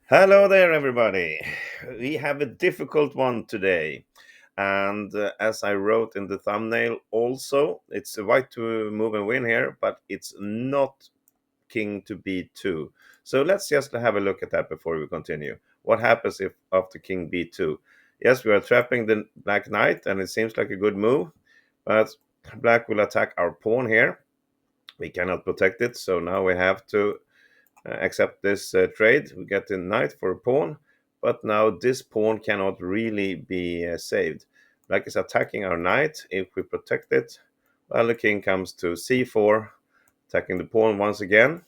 Hello there, everybody. We have a difficult one today. And as I wrote in the thumbnail, also, it's a white to move and win here, but it's not king to b2. So let's just have a look at that before we continue. What happens if after king b2? Yes, we are trapping the black knight, and it seems like a good move, but black will attack our pawn here. We cannot protect it, so now we have to accept this trade. We get the knight for a pawn, but now this pawn cannot really be saved. Black is attacking our knight. If we protect it, well, the king comes to c4, attacking the pawn once again.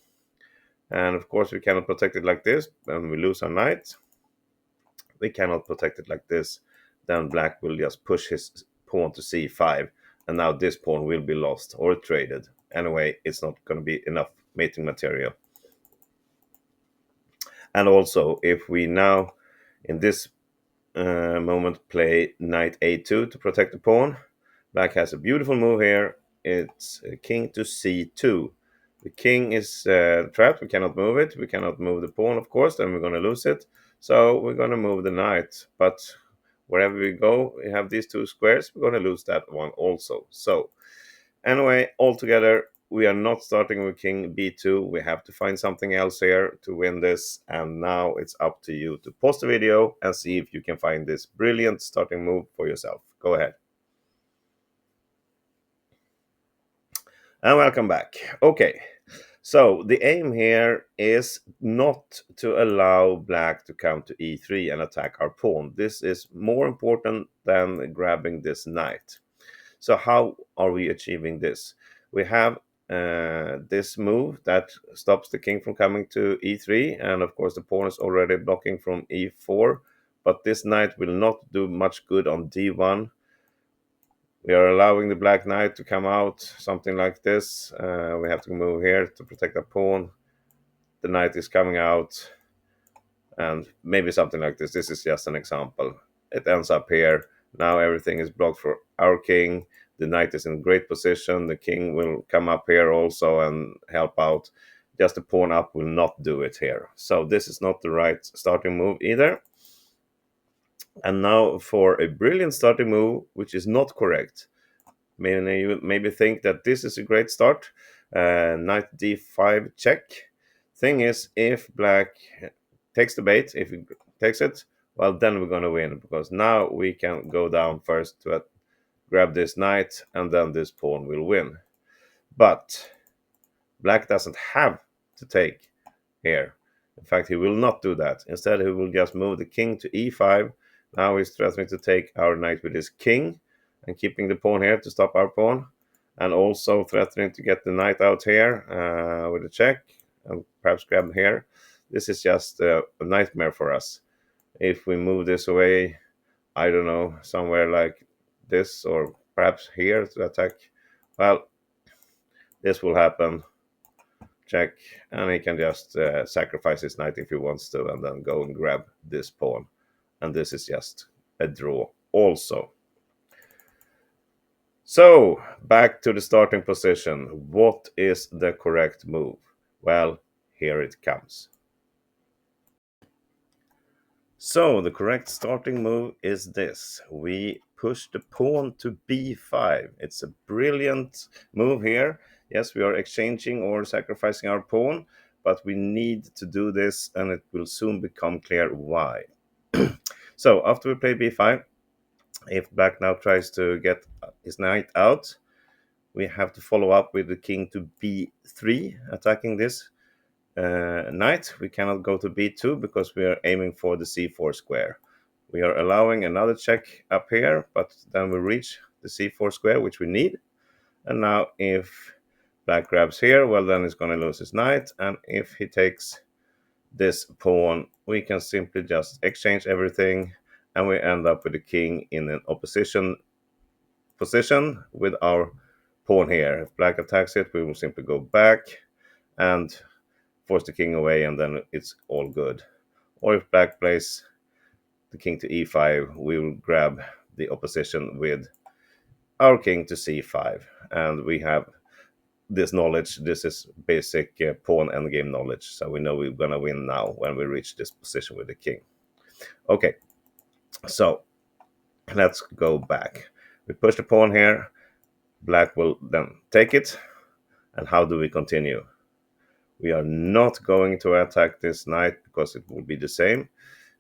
And of course, we cannot protect it like this, and we lose our knight. We cannot protect it like this. Then black will just push his pawn to c5, and now this pawn will be lost or traded. Anyway, it's not going to be enough mating material. And also, if we now, in this moment, play knight a2 to protect the pawn, black has a beautiful move here. It's king to c2. The king is trapped. We cannot move it. We cannot move the pawn, of course. Then we're going to lose it. So we're going to move the knight. But wherever we go, we have these two squares. We're going to lose that one also. So anyway, altogether, we are not starting with king b2. We have to find something else here to win this. And now it's up to you to pause the video and see if you can find this brilliant starting move for yourself. Go ahead. And welcome back. Okay, so the aim here is not to allow black to come to e3 and attack our pawn. This is more important than grabbing this knight. So how are we achieving this? We have this move that stops the king from coming to e3, and of course the pawn is already blocking from e4, but this knight will not do much good on d1. We are allowing the black knight to come out, something like this. We have to move here to protect the pawn. The knight is coming out, and maybe something like this. This is just an example. It ends up here. Now everything is blocked for our king. The knight is in great position. The king will come up here also and help out. Just the pawn up will not do it here. So this is not the right starting move either. And now for a brilliant starting move, which is not correct. You maybe think that this is a great start. Knight d5 check. Thing is, if black takes the bait, if he takes it, well, then we're going to win, because now we can go down first to grab this knight, and then this pawn will win. But black doesn't have to take here. In fact, he will not do that. Instead, he will just move the king to e5. Now he's threatening to take our knight with his king and keeping the pawn here to stop our pawn, and also threatening to get the knight out here with a check and perhaps grab here. This is just a nightmare for us. If we move this away, I don't know, somewhere like this, or perhaps here to attack, well, this will happen. Check, and he can just sacrifice his knight if he wants to, and then go and grab this pawn. And this is just a draw also. So, back to the starting position. What is the correct move? Well, here it comes. So, the correct starting move is this. We push the pawn to b5. It's a brilliant move here. Yes, we are exchanging or sacrificing our pawn, but we need to do this, and it will soon become clear why. So, after we play b5, if black now tries to get his knight out, we have to follow up with the king to b3, attacking this knight. We cannot go to b2 because we are aiming for the c4 square. We are allowing another check up here, but then we reach the c4 square, which we need. And now if black grabs here, well, then he's going to lose his knight. And if he takes this pawn, we can simply just exchange everything, and we end up with the king in an opposition position with our pawn here. If black attacks it, we will simply go back and force the king away, and then it's all good. Or if black plays the king to e5, we will grab the opposition with our king to c5, and we have this knowledge. This is basic pawn endgame knowledge, so we know we're gonna win now when we reach this position with the king. Okay, so let's go back. We push the pawn here. Black will then take it. And how do we continue? We are not going to attack this knight because it will be the same.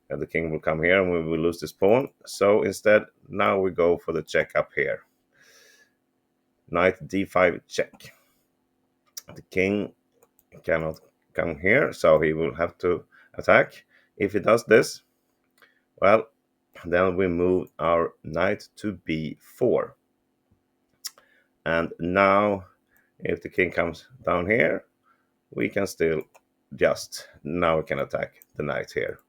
And the king will come here and we will lose this pawn. So instead, now we go for the check up here. Knight d5 check. The king cannot come here, so he will have to attack. If he does this, well, then we move our knight to b4. And now, if the king comes down here, we can still now we can attack the knight here.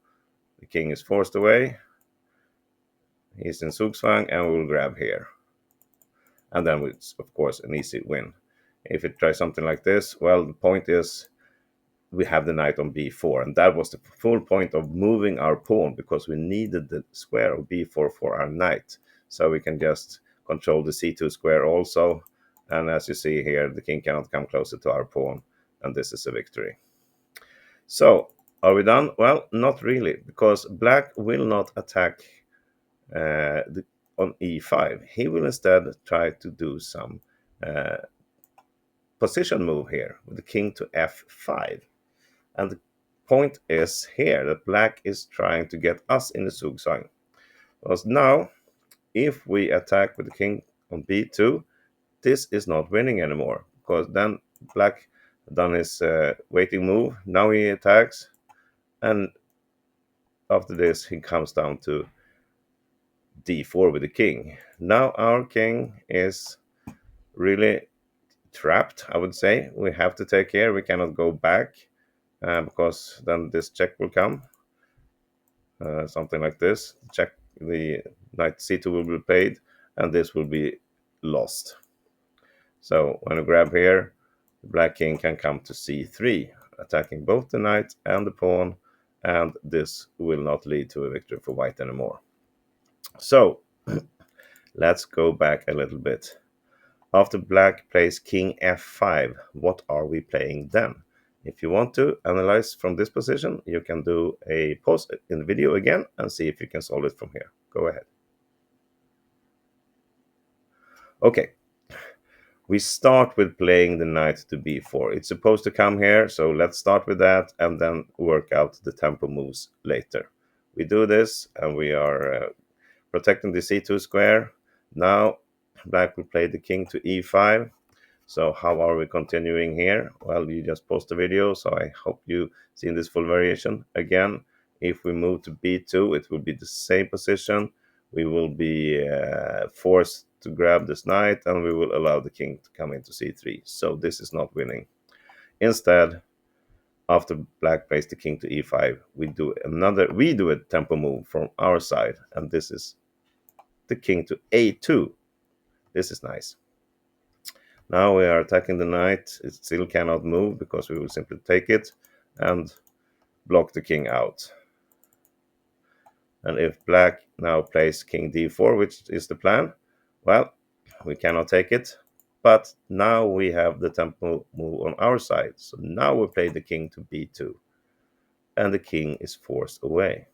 The king is forced away. He's in Zugzwang, and we will grab here. And then it's, of course, an easy win. If it tries something like this, well, the point is we have the knight on b4, and that was the full point of moving our pawn, because we needed the square of b4 for our knight. So we can just control the c2 square also. And as you see here, the king cannot come closer to our pawn, and this is a victory. So, are we done? Well, not really, because black will not attack on e5. He will instead try to do some position move here with the king to f5. And the point is here that black is trying to get us in the Zugzwang. Because now, if we attack with the king on b2, this is not winning anymore, because then black done his waiting move. Now he attacks, and after this he comes down to d4 with the king. Now our king is really trapped, I would say. We have to take care. We cannot go back because then this check will come. Something like this. Check, the knight c2 will be played, and this will be lost. So when we grab here, the black king can come to c3, attacking both the knight and the pawn, and this will not lead to a victory for white anymore. So let's go back a little bit. After black plays king f5, what are we playing then? If you want to analyze from this position, you can do a pause in the video again and see if you can solve it from here. Go ahead. Okay. We start with playing the knight to b4. It's supposed to come here, so let's start with that and then work out the tempo moves later. We do this, and we are protecting the c2 square. Now, black will play the king to e5. So how are we continuing here? Well, you just paused the video, so I hope you seen this full variation. Again, if we move to b2, it will be the same position. We will be forced to grab this knight, and we will allow the king to come into c3. So this is not winning. Instead, after black plays the king to e5, we do a tempo move from our side, and this is the king to a2. This is nice. Now we are attacking the knight. It still cannot move because we will simply take it and block the king out. And if black now plays king d4, which is the plan, well, we cannot take it. But now we have the tempo move on our side. So now we play the king to b2. And the king is forced away.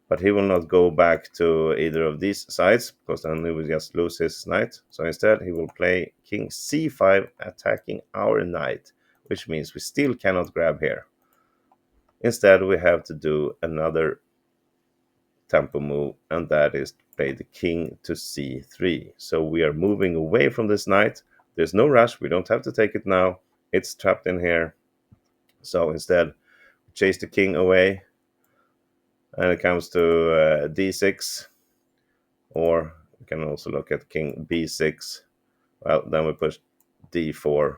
But he will not go back to either of these sides, because then he will just lose his knight. So instead he will play king c5, attacking our knight, which means we still cannot grab here. Instead we have to do another tempo move, and that is to play the king to c3. So we are moving away from this knight. There's no rush. We don't have to take it now. It's trapped in here. So instead, chase the king away. And it comes to d6, or we can also look at king b6. Well, then we push d4,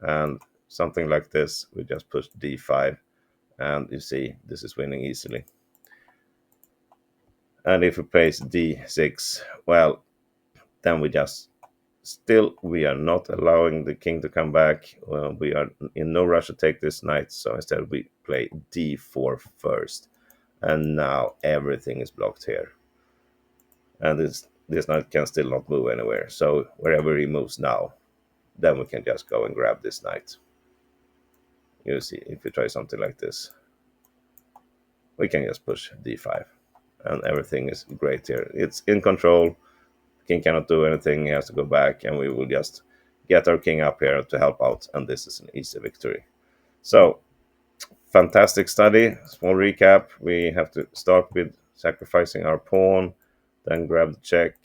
and something like this, we just push d5, and you see this is winning easily. And if we place d6, well, then we are not allowing the king to come back. Well, we are in no rush to take this knight, so instead we play d4 first. And now everything is blocked here. And this knight can still not move anywhere. So wherever he moves now, then we can just go and grab this knight. You see, if we try something like this, we can just push d5, and everything is great here. It's in control. King cannot do anything. He has to go back, and we will just get our king up here to help out, and this is an easy victory. So, fantastic study. Small recap. We have to start with sacrificing our pawn, then grab the check.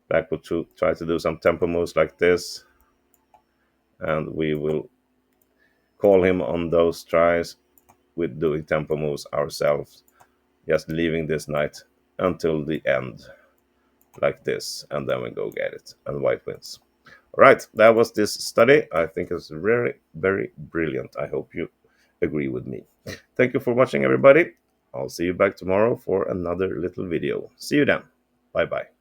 Black will try to do some tempo moves like this, and we will call him on those tries with doing tempo moves ourselves, just leaving this knight until the end like this, and then we go get it, and white wins. All right, that was this study. I think it's very, very brilliant. I hope you agree with me. Thank you for watching, everybody. I'll see you back tomorrow for another little video. See you then. Bye bye.